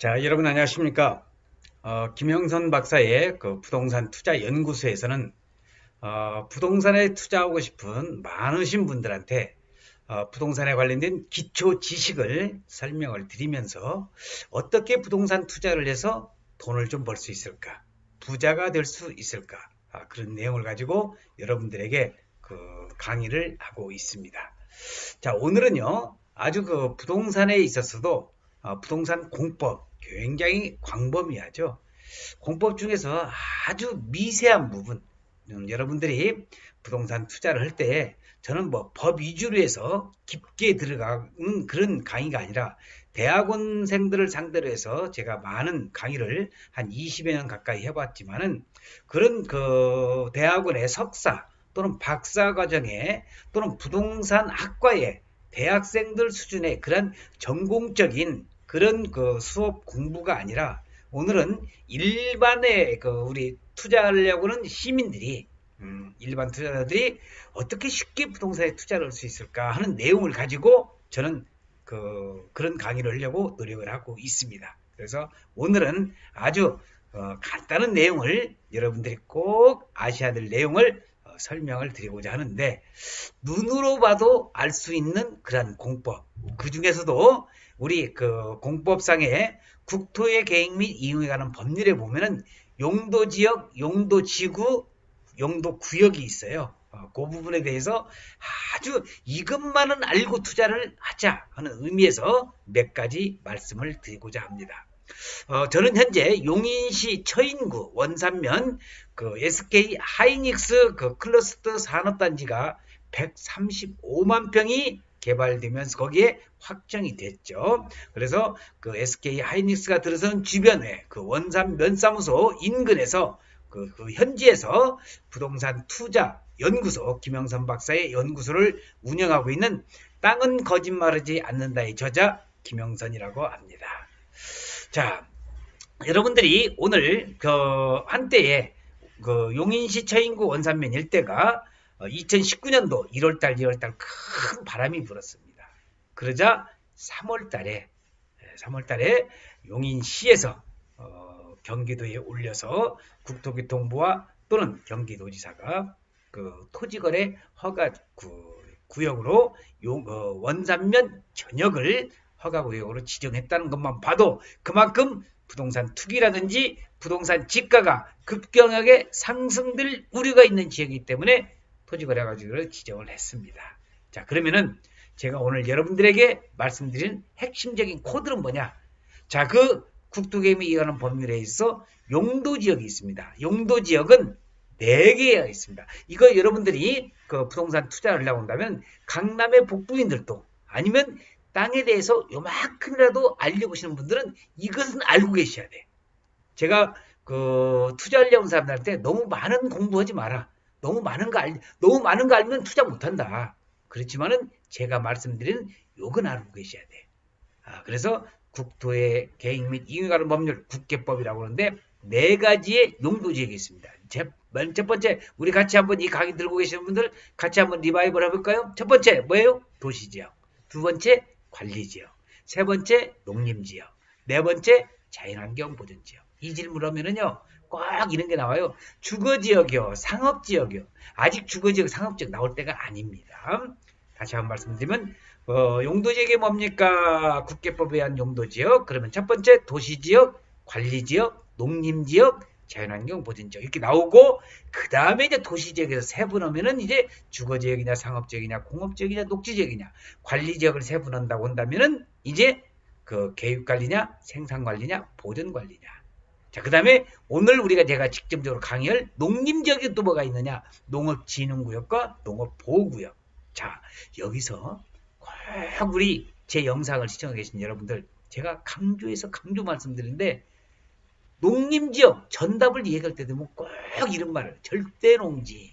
자, 여러분 안녕하십니까? 김영선 박사의 그 부동산 투자 연구소에서는 부동산에 투자하고 싶은 많으신 분들한테 부동산에 관련된 기초 지식을 설명을 드리면서 어떻게 부동산 투자를 해서 돈을 좀 벌 수 있을까? 부자가 될 수 있을까? 그런 내용을 가지고 여러분들에게 그 강의를 하고 있습니다. 자, 오늘은요, 아주 그 부동산에 있어서도 부동산 공법 굉장히 광범위하죠. 공법 중에서 아주 미세한 부분, 여러분들이 부동산 투자를 할 때 저는 뭐 법 위주로 해서 깊게 들어가는 그런 강의가 아니라 대학원생들을 상대로 해서 제가 많은 강의를 한 20여 년 가까이 해봤지만은 그런 그 대학원의 석사 또는 박사 과정에 또는 부동산 학과의 대학생들 수준의 그런 전공적인 그런 그 수업 공부가 아니라 오늘은 일반의 그 우리 투자하려고 하는 시민들이 일반 투자자들이 어떻게 쉽게 부동산에 투자를 할 수 있을까 하는 내용을 가지고 저는 그런 강의를 하려고 노력을 하고 있습니다. 그래서 오늘은 아주 간단한 내용을 여러분들이 꼭 아셔야 될 내용을 설명을 드리고자 하는데 눈으로 봐도 알 수 있는 그런 공법 그 중에서도 우리 그 공법상의 국토의 계획 및 이용에 관한 법률에 보면은 용도지역, 용도지구, 용도구역이 있어요. 그 부분에 대해서 아주 이것만은 알고 투자를 하자 하는 의미에서 몇 가지 말씀을 드리고자 합니다. 저는 현재 용인시 처인구 원산면 그 SK 하이닉스 그 클러스터 산업단지가 135만 평이 개발되면서 거기에 확정이 됐죠. 그래서 그 SK 하이닉스가 들어선 주변에 그 원산 면사무소 인근에서 그 현지에서 부동산 투자 연구소 김영선 박사의 연구소를 운영하고 있는 땅은 거짓말하지 않는다의 저자 김영선이라고 합니다. 자, 여러분들이 오늘 그 한때에 그 용인시 처인구 원산면 일대가 2019년도 1월달 큰 바람이 불었습니다. 그러자 3월달에 용인시에서 경기도에 올려서 국토교통부와 또는 경기도지사가 그 토지거래 허가 구역으로 원산면 전역을 허가구역으로 지정했다는 것만 봐도 그만큼 부동산 투기라든지 부동산 지가가 급격하게 상승될 우려가 있는 지역이기 때문에 토지거래가지고 지정을 했습니다. 자, 그러면은 제가 오늘 여러분들에게 말씀드린 핵심적인 코드는 뭐냐? 자, 그 국토개혁에 의한 법률에 있어 용도지역이 있습니다. 용도지역은 4개가 있습니다. 이거 여러분들이 그 부동산 투자를 하려고 한다면 강남의 복부인들도 아니면 땅에 대해서 요만큼이라도 알려고 하시는 분들은 이것은 알고 계셔야 돼. 제가 그 투자하려고 하는 사람들한테 너무 많은 공부하지 마라. 너무 많은 거 알면 투자 못한다. 그렇지만은 제가 말씀드리는 요건 알고 계셔야 돼. 그래서 국토의 계획 및 이용에 관한 법률 국계법이라고 하는데 4가지의 용도지역이 있습니다. 첫 번째 우리 같이 한번 이 강의 들고 계시는 분들 같이 한번 리바이벌 해볼까요? 첫 번째 뭐예요? 도시지역. 두 번째 관리지역. 세 번째 농림지역. 네 번째 자연환경 보전지역. 이 질문을 하면은요 꼭 이런 게 나와요. 주거지역이요, 상업지역이요. 아직 주거지역, 상업지역 나올 때가 아닙니다. 다시 한번 말씀드리면 용도지역이 뭡니까? 국계법에 의한 용도지역. 그러면 첫 번째 도시지역, 관리지역, 농림지역, 자연환경 보전지역 이렇게 나오고 그 다음에 이제 도시지역에서 세분하면은 이제 주거지역이냐 상업지역이냐 공업지역이냐 녹지지역이냐 관리지역을 세분한다고 한다면은 이제 그 계획관리냐 생산관리냐 보전관리냐. 자, 그 다음에 오늘 제가 직접적으로 강의할 농림지역에 또 뭐가 있느냐? 농업진흥구역과 농업보호구역. 자, 여기서 꼭 우리 제 영상을 시청하고 계신 여러분들 제가 강조 말씀드리는데 농림지역 전답을 얘기할 때 되면 꼭 이런 말을 절대농지.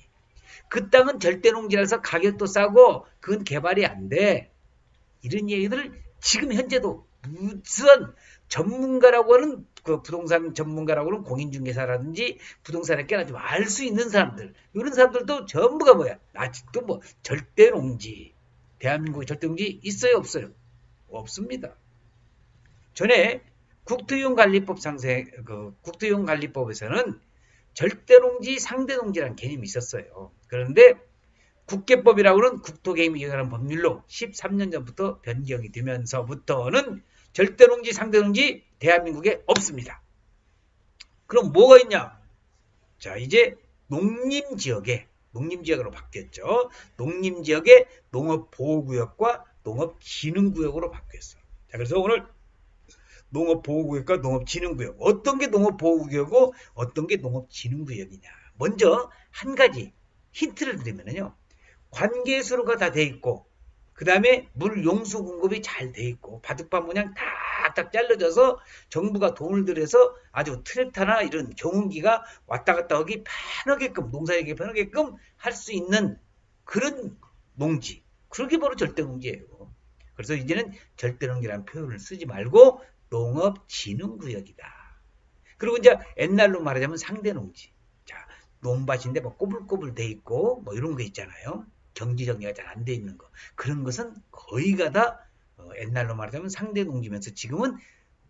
그 땅은 절대농지라서 가격도 싸고 그건 개발이 안 돼. 이런 얘기들을 지금 현재도 무슨 전문가라고 하는 그 부동산 전문가라고 하는 공인중개사라든지 부동산에 꽤나 좀 알 수 있는 사람들 이런 사람들도 전부가 뭐야? 아직도 뭐 절대농지. 대한민국에 절대농지 있어요 없어요? 없습니다. 전에 국토이용관리법 국토이용관리법에서는 절대농지, 상대농지라는 개념이 있었어요. 그런데 국계법이라고는 국토개발이라는 법률로 13년 전부터 변경이 되면서부터는 절대농지, 상대농지 대한민국에 없습니다. 그럼 뭐가 있냐? 자, 이제 농림지역으로 바뀌었죠. 농림지역의 농업보호구역과 농업진흥구역으로 바뀌었어. 자, 그래서 오늘 농업보호구역과 농업진흥구역. 어떤 게 농업보호구역이고 어떤 게 농업진흥구역이냐. 먼저 한 가지 힌트를 드리면요. 관계수로가 다 돼 있고, 그 다음에 물 용수 공급이 잘 돼 있고, 바둑판 모양 딱딱 잘라져서 정부가 돈을 들여서 아주 트랙터나 이런 경운기가 왔다 갔다 하기 편하게끔, 농사하기 편하게끔 할 수 있는 그런 농지. 그렇게 바로 절대농지예요. 그래서 이제는 절대농지라는 표현을 쓰지 말고 농업진흥구역이다. 그리고 이제 옛날로 말하자면 상대농지. 자, 논밭인데 뭐 꼬불꼬불 돼 있고 뭐 이런 거 있잖아요. 경지 정리가 잘 안 돼 있는 거. 그런 것은 거의가 다 옛날로 말하자면 상대농지면서 지금은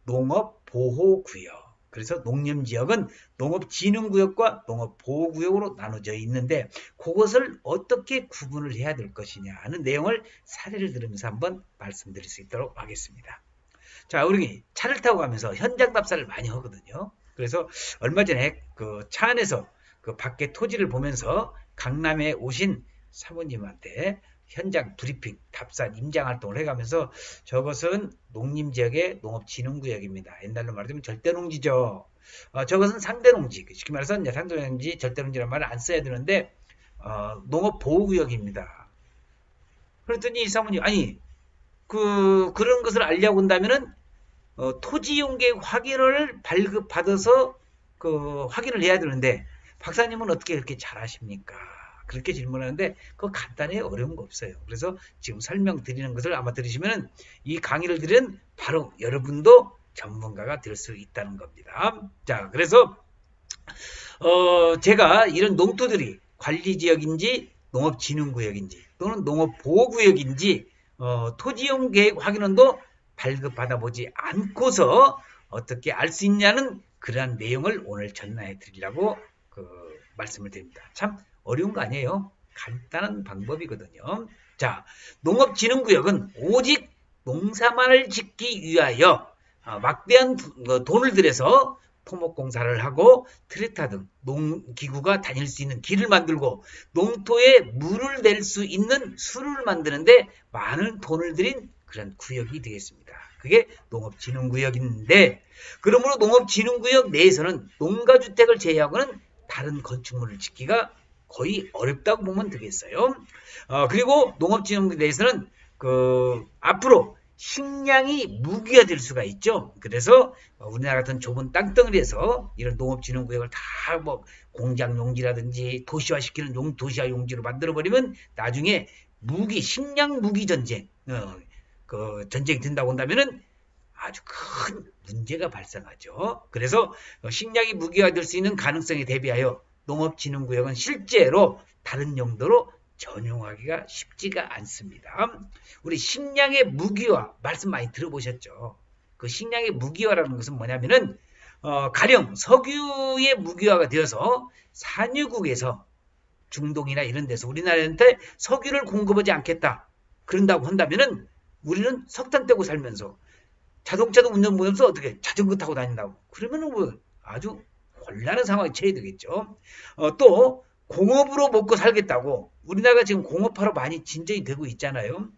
농업보호구역. 그래서 농림지역은 농업진흥구역과 농업보호구역으로 나눠져 있는데 그것을 어떻게 구분을 해야 될 것이냐 하는 내용을 사례를 들으면서 한번 말씀드릴 수 있도록 하겠습니다. 자, 우리 차를 타고 가면서 현장 답사를 많이 하거든요. 그래서 얼마 전에 그 차 안에서 그 밖에 토지를 보면서 강남에 오신 사모님한테 현장 브리핑, 답사, 임장 활동을 해가면서 저것은 농림지역의 농업진흥구역입니다. 옛날로 말하자면 절대농지죠. 저것은 상대농지, 쉽게 말해서 이제 상대농지, 절대농지라는 말을 안 써야 되는데 농업보호구역입니다. 그랬더니 이 사모님, 아니 그런 것을 알려고 한다면은 토지용계 확인을 발급받아서 확인을 해야 되는데 박사님은 어떻게 그렇게 잘하십니까? 그렇게 질문하는데 그거 간단해 어려운 거 없어요. 그래서 지금 설명드리는 것을 아마 들으시면 이 강의를 들은 바로 여러분도 전문가가 될 수 있다는 겁니다. 자, 그래서 제가 이런 농토들이 관리지역인지 농업진흥구역인지 또는 농업보호구역인지 토지용 계획 확인원도 발급받아 보지 않고서 어떻게 알 수 있냐는 그러한 내용을 오늘 전달해 드리려고 말씀을 드립니다. 참 어려운 거 아니에요. 간단한 방법이거든요. 자, 농업진흥구역은 오직 농사만을 짓기 위하여 막대한 돈을 들여서 토목공사를 하고 트랙터 등 농기구가 다닐 수 있는 길을 만들고 농토에 물을 낼 수 있는 수를 만드는데 많은 돈을 들인 그런 구역이 되겠습니다. 그게 농업진흥구역인데 그러므로 농업진흥구역 내에서는 농가주택을 제외하고는 다른 건축물을 짓기가 거의 어렵다고 보면 되겠어요. 그리고 농업진흥구역 내에서는 앞으로 식량이 무기화될 수가 있죠. 그래서 우리나라 같은 좁은 땅덩어리에서 이런 농업진흥구역을 다 뭐 공장용지라든지 도시화시키는 도시화 용지로 만들어버리면 나중에 식량 무기 전쟁, 전쟁이 된다고 한다면은 아주 큰 문제가 발생하죠. 그래서 식량이 무기화될 수 있는 가능성에 대비하여 농업진흥구역은 실제로 다른 용도로 전용하기가 쉽지가 않습니다. 우리 식량의 무기화 말씀 많이 들어보셨죠? 그 식량의 무기화라는 것은 뭐냐면은 가령 석유의 무기화가 되어서 산유국에서 중동이나 이런 데서 우리나라한테 석유를 공급하지 않겠다. 그런다고 한다면은 우리는 석탄 떼고 살면서 자동차도 운전 못하면서 어떻게 자전거 타고 다닌다고. 그러면은 뭐 아주 곤란한 상황에 처해 되겠죠. 또 공업으로 먹고 살겠다고 우리나라가 지금 공업화로 많이 진전이 되고 있잖아요.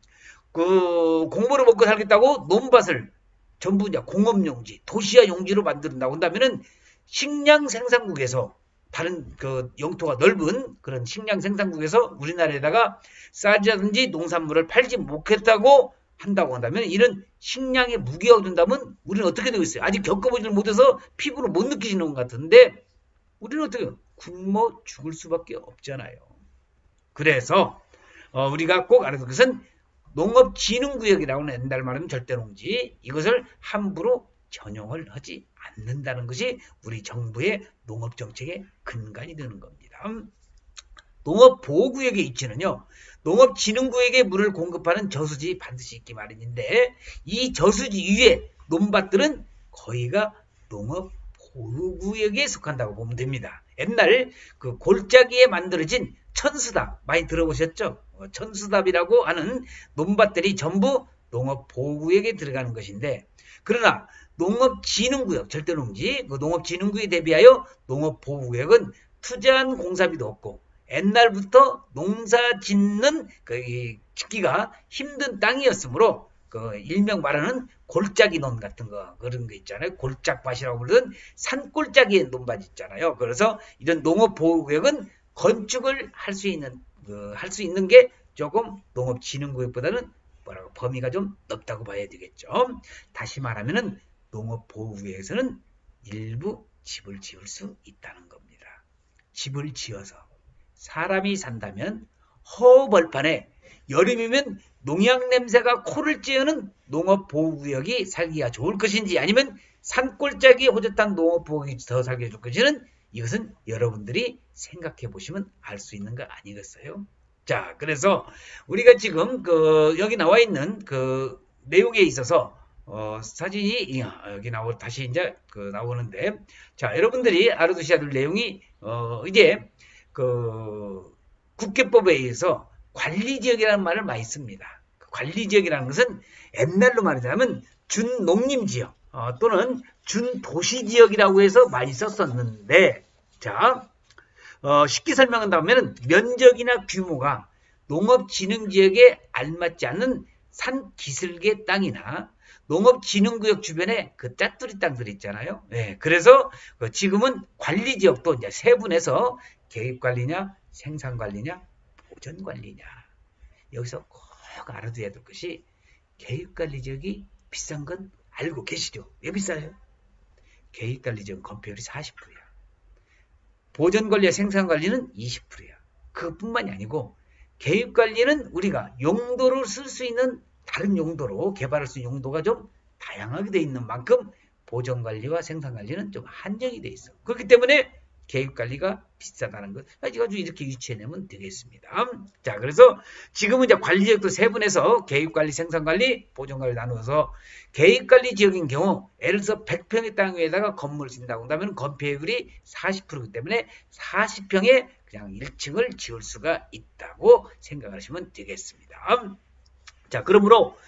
공업으로 먹고 살겠다고 논밭을 전부 이제 공업용지, 도시화 용지로 만든다고 한다면은 식량 생산국에서 다른 영토가 넓은 그런 식량 생산국에서 우리나라에다가 쌀이라든지 농산물을 팔지 못했다고 한다고 한다면 이런 식량의 무기화가 된다면 우리는 어떻게 되고 있어요? 아직 겪어보지를 못해서 피부로 못 느끼시는 것 같은데 우리는 어떻게 굶어 죽을 수밖에 없잖아요. 그래서 우리가 꼭 알아야 될 것은 농업진흥구역이라고 하는 옛날 말하면 절대농지 이것을 함부로 전용을 하지 않는다는 것이 우리 정부의 농업정책의 근간이 되는 겁니다. 농업보호구역의 입지는요. 농업진흥구역에 물을 공급하는 저수지 반드시 있기 마련인데 이 저수지 위에 논밭들은 거기가 농업보유구역에 속한다고 보면 됩니다. 옛날 그 골짜기에 만들어진 천수답 많이 들어보셨죠? 천수답이라고 하는 논밭들이 전부 농업보유구역에 들어가는 것인데, 그러나 농업진흥구역, 절대농지, 그 농업진흥구역에 대비하여 농업보유구역은 투자한 공사비도 없고 옛날부터 농사 짓는 짓기가 힘든 땅이었으므로 그 일명 말하는 골짜기 논 같은 거 그런 거 있잖아요. 골짝밭이라고 부르는 산골짜기의 논밭 있잖아요. 그래서 이런 농업보유구역은 건축을 할 수 있는 게 조금 농업진흥구역보다는 뭐라고 범위가 좀 넓다고 봐야 되겠죠. 다시 말하면은 농업보유구역에서는 일부 집을 지을 수 있다는 겁니다. 집을 지어서 사람이 산다면 허벌판에 여름이면 농약 냄새가 코를 찌우는 농업보호구역이 살기가 좋을 것인지, 아니면 산골짜기 호젓한 농업보호구역이 더 살기 좋을 것인지는 이것은 여러분들이 생각해 보시면 알 수 있는 거 아니겠어요? 자, 그래서 우리가 지금 여기 나와 있는 그 내용에 있어서 사진이 여기 다시 이제 나오는데, 자, 여러분들이 알아두셔야 될 내용이 이제 국회법에 의해서 관리지역이라는 말을 많이 씁니다. 관리지역이라는 것은 옛날로 말하자면 준농림지역 또는 준도시지역이라고 해서 많이 썼었는데, 자, 쉽게 설명한다면 면적이나 규모가 농업진흥지역에 알맞지 않는 산기슭의 땅이나 농업진흥구역 주변에 그 짜투리 땅들 있잖아요. 네, 그래서 지금은 관리지역도 이제 세분해서 계획관리냐, 생산관리냐, 보전관리냐. 여기서 꼭 알아둬야 될 것이, 계획관리지역이 비싼 건 알고 계시죠? 왜 비싸요? 계획관리지역은 건폐율이 40%야. 보전관리와 생산관리는 20%야. 그것뿐만이 아니고 계획관리는 우리가 용도를 쓸 수 있는 다른 용도로 개발할 수 있는 용도가 좀 다양하게 되어 있는 만큼 보전관리와 생산관리는 좀 한정이 되어 있어. 그렇기 때문에 계획관리가 비싸다는 것 아주 이렇게 유추해내면 되겠습니다. 자, 그래서 지금은 이제 관리지역도 세분해서 계획관리, 생산관리, 보전관리 나누어서, 계획관리 지역인 경우 예를 들어서 100평의 땅 위에다가 건물을 짓는다고 한다면 건폐율이 40%이기 때문에 40평에 그냥 1층을 지을 수가 있다고 생각하시면 되겠습니다. 자, 그러므로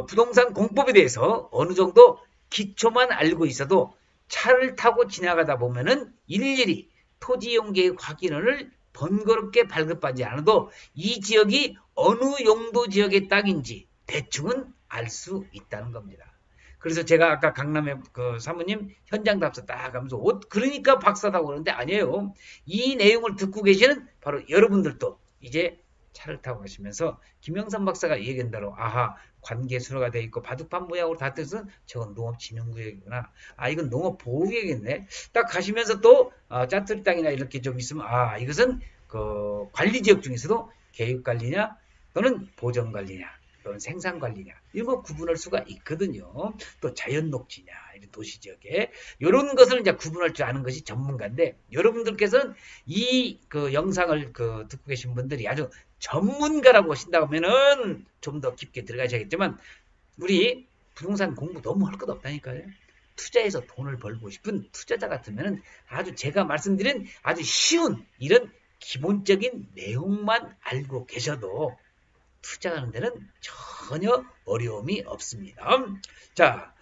부동산 공법에 대해서 어느 정도 기초만 알고 있어도 차를 타고 지나가다 보면은 일일이 토지용계획 확인을 번거롭게 발급하지 않아도 이 지역이 어느 용도 지역의 땅인지 대충은 알 수 있다는 겁니다. 그래서 제가 아까 강남에 사모님 현장 답사 딱 하면서 그러니까 박사다고 그러는데 아니에요. 이 내용을 듣고 계시는 바로 여러분들도 이제 차를 타고 가시면서 김영선 박사가 얘기한 대로, 아하, 관계 순화가 되어 있고 바둑판 모양으로 다 떠서 저건 농업진흥구역이구나. 아, 이건 농업보호구역이겠네. 딱 가시면서 또 짜투리 땅이나 이렇게 좀 있으면, 아, 이것은 관리지역 중에서도 계획관리냐 또는 보전관리냐 또는 생산관리냐 이런 거 구분할 수가 있거든요. 또 자연녹지냐 이런 도시지역에 이런 것을 이제 구분할 줄 아는 것이 전문가인데, 여러분들께서는 이 영상을 듣고 계신 분들이 아주 전문가라고 하신다고 하면은 좀 더 깊게 들어가셔야겠지만, 우리 부동산 공부 너무 할 것 없다니까요. 투자해서 돈을 벌고 싶은 투자자 같으면은 아주 제가 말씀드린 아주 쉬운 이런 기본적인 내용만 알고 계셔도 투자하는 데는 전혀 어려움이 없습니다. 자,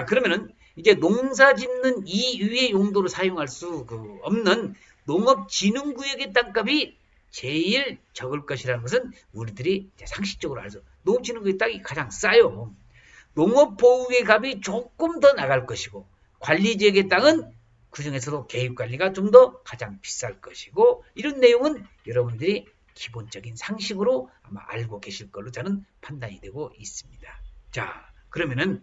그러면은 이제 농사 짓는 이 위의 용도로 사용할 수 없는 농업진흥구역의 땅값이 제일 적을 것이라는 것은 우리들이 상식적으로 알죠. 농업진흥구역 땅이 가장 싸요. 농업보호구역의 값이 조금 더 나갈 것이고, 관리지역의 땅은 그 중에서도 계획관리가 좀 더 가장 비쌀 것이고, 이런 내용은 여러분들이 기본적인 상식으로 아마 알고 계실 걸로 저는 판단이 되고 있습니다. 자, 그러면은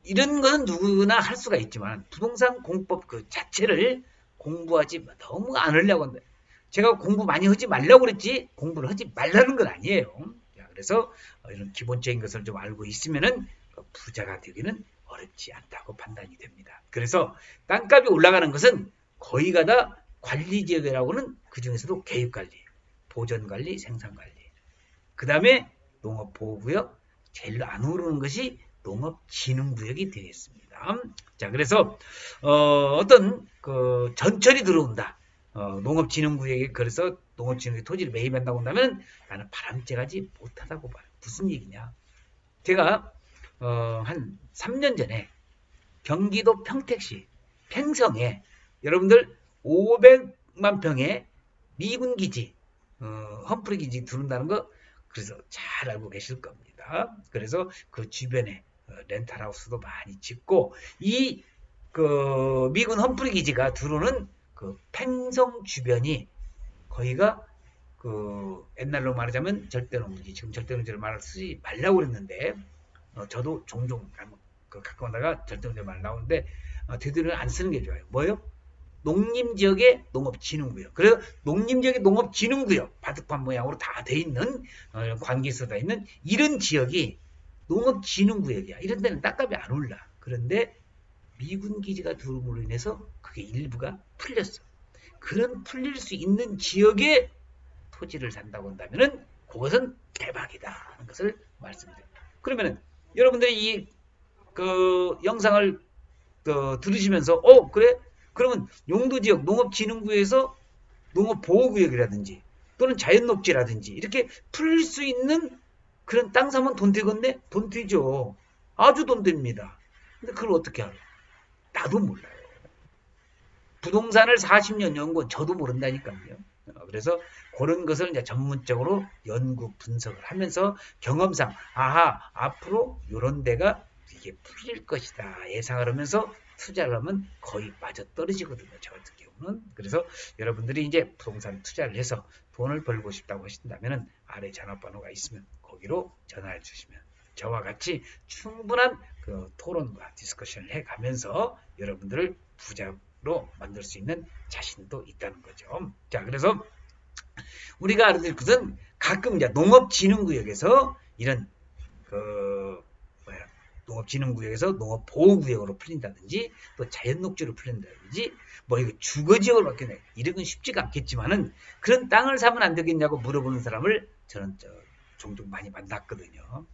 이런 건 누구나 할 수가 있지만 부동산 공법 그 자체를 공부하지 너무 안 하려고 한다. 제가 공부 많이 하지 말라고 그랬지 공부를 하지 말라는 건 아니에요. 자, 그래서 이런 기본적인 것을 좀 알고 있으면은 부자가 되기는 어렵지 않다고 판단이 됩니다. 그래서 땅값이 올라가는 것은 거의가 다 관리지역이라고는 그 중에서도 계획관리, 보전관리, 생산관리, 그 다음에 농업보호구역, 제일 안 오르는 것이 농업진흥구역이 되겠습니다. 자, 그래서 어떤 그 전철이 들어온다. 농업진흥구역에 그래서 농업진흥구역 토지를 매입한다고 한다면 나는 바람직하지 못하다고 봐요. 무슨 얘기냐? 제가 한 3년 전에 경기도 평택시 팽성에 여러분들 500만 평의 미군 기지, 험프리 기지 들어온다는 거 그래서 잘 알고 계실 겁니다. 그래서 그 주변에 렌탈하우스도 많이 짓고 이 그 미군 험프리 기지가 들어오는 그 팽성 주변이 거기가 그 옛날로 말하자면 절대농지, 지금 절대농지를 말을 쓰지 말라고 그랬는데 저도 종종 그 가까운 데가 절대농지 말 나오는데 되도록이면 안 쓰는 게 좋아요. 뭐요? 농림지역의 농업진흥구역. 그래서 농림지역의 농업진흥구역, 바둑판 모양으로 다 돼 있는 관계에서 다 있는 이런 지역이 농업진흥구역이야. 이런 데는 땅값이 안 올라. 그런데 미군 기지가 들어옴으로 인해서 그게 일부가 풀렸어. 그런 풀릴 수 있는 지역에 토지를 산다고 한다면은 그것은 대박이다 하는 것을 말씀드립니다. 그러면은 여러분들이 이 그 영상을 들으시면서 그래? 그러면 용도지역 농업진흥구에서 농업보호구역이라든지 또는 자연녹지라든지 이렇게 풀릴 수 있는 그런 땅 사면 돈 되겠네? 돈 되죠. 아주 돈 됩니다. 근데 그걸 어떻게 알아? 나도 몰라요. 부동산을 40년 연구한 저도 모른다니까요. 그래서 그런 것을 이제 전문적으로 연구 분석을 하면서 경험상 앞으로 이런 데가 이게 풀릴 것이다 예상을 하면서 투자를 하면 거의 빠져떨어지거든요. 저 같은 경우는. 그래서 여러분들이 이제 부동산 투자를 해서 돈을 벌고 싶다고 하신다면 아래 전화번호가 있으면 거기로 전화해 주시면 저와 같이 충분한 그 토론과 디스커션을 해가면서 여러분들을 부자로 만들 수 있는 자신도 있다는 거죠. 자, 그래서 우리가 알아야 될 것은 가끔 이제 농업진흥구역에서 이런 농업진흥구역에서 농업보호구역으로 풀린다든지 또 자연녹지로 풀린다든지 뭐 이거 주거지역으로 바뀌네 이런 건 쉽지가 않겠지만은 그런 땅을 사면 안 되겠냐고 물어보는 사람을 저는 종종 많이 만났거든요.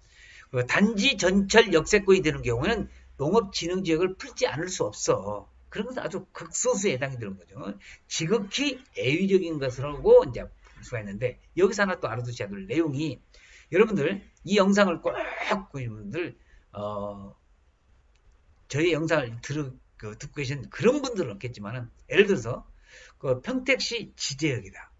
단지 전철 역세권이 되는 경우에는 농업진흥지역을 풀지 않을 수 없어. 그런 것은 아주 극소수에 해당이 되는 거죠. 지극히 애위적인 것으로 이제 볼 수가 있는데 여기서 하나 또 알아두셔야 될 내용이 여러분들 이 영상을 꼭 여러분들 저희 영상을 듣고 계신 그런 분들은 없겠지만은 예를 들어서 그 평택시 지제역이다.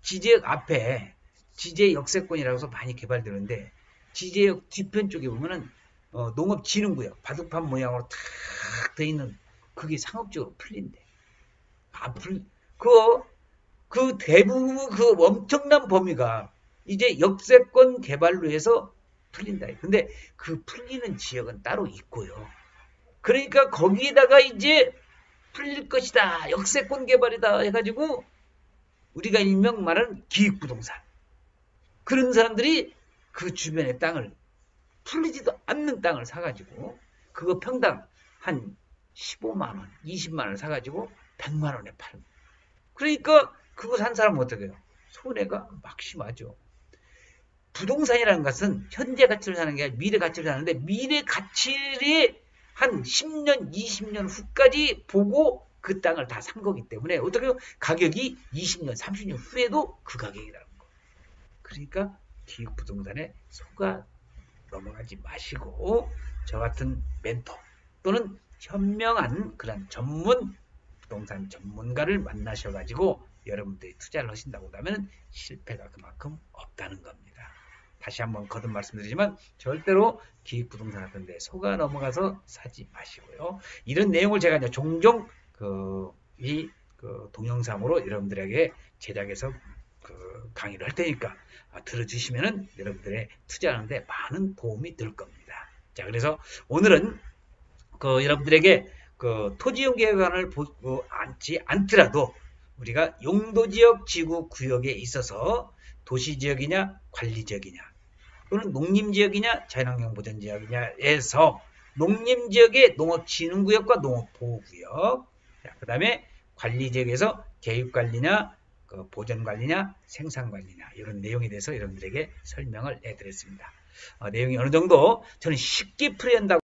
지제역 앞에 지제 역세권이라고 해서 많이 개발되는데 지제역 뒤편 쪽에 보면은 농업진흥구역 바둑판 모양으로 탁 돼 있는 그게 상업적으로 풀린대. 그 대부분 그 엄청난 범위가 이제 역세권 개발로 해서 풀린다. 근데 그 풀리는 지역은 따로 있고요. 그러니까 거기에다가 이제 풀릴 것이다. 역세권 개발이다 해가지고 우리가 일명 말하는 기획부동산. 그런 사람들이 그 주변의 땅을 풀리지도 않는 땅을 사가지고 그거 평당 한 15만원, 20만원 사가지고 100만원에 파는. 그러니까 그거 산 사람은 어떻게 해요? 손해가 막심하죠. 부동산이라는 것은 현재 가치를 사는 게 아니라 미래 가치를 사는데 미래 가치를 한 10년, 20년 후까지 보고 그 땅을 다 산 거기 때문에 어떻게 해요? 가격이 20년, 30년 후에도 그 가격이라는 거. 그러니까 기획부동산에 속아 넘어가지 마시고 저 같은 멘토 또는 현명한 그런 전문 부동산 전문가를 만나셔가지고 여러분들이 투자를 하신다고 하면 실패가 그만큼 없다는 겁니다. 다시 한번 거듭 말씀드리지만 절대로 기획부동산 같은 데 속아 넘어가서 사지 마시고요. 이런 내용을 제가 이제 종종 동영상으로 여러분들에게 제작해서 강의를 할 테니까 들어주시면은 여러분들의 투자하는데 많은 도움이 될 겁니다. 자, 그래서 오늘은 여러분들에게 토지용 계획안을 보고 않지 않더라도 우리가 용도지역 지구 구역에 있어서 도시지역이냐 관리지역이냐 또는 농림지역이냐 자연환경보전지역이냐에서 농림지역의 농업진흥구역과 농업보호구역 그 다음에 관리지역에서 계획관리냐 보전관리냐 생산관리냐 이런 내용에 대해서 여러분들에게 설명을 해드렸습니다. 내용이 어느 정도 저는 쉽게 풀이한다고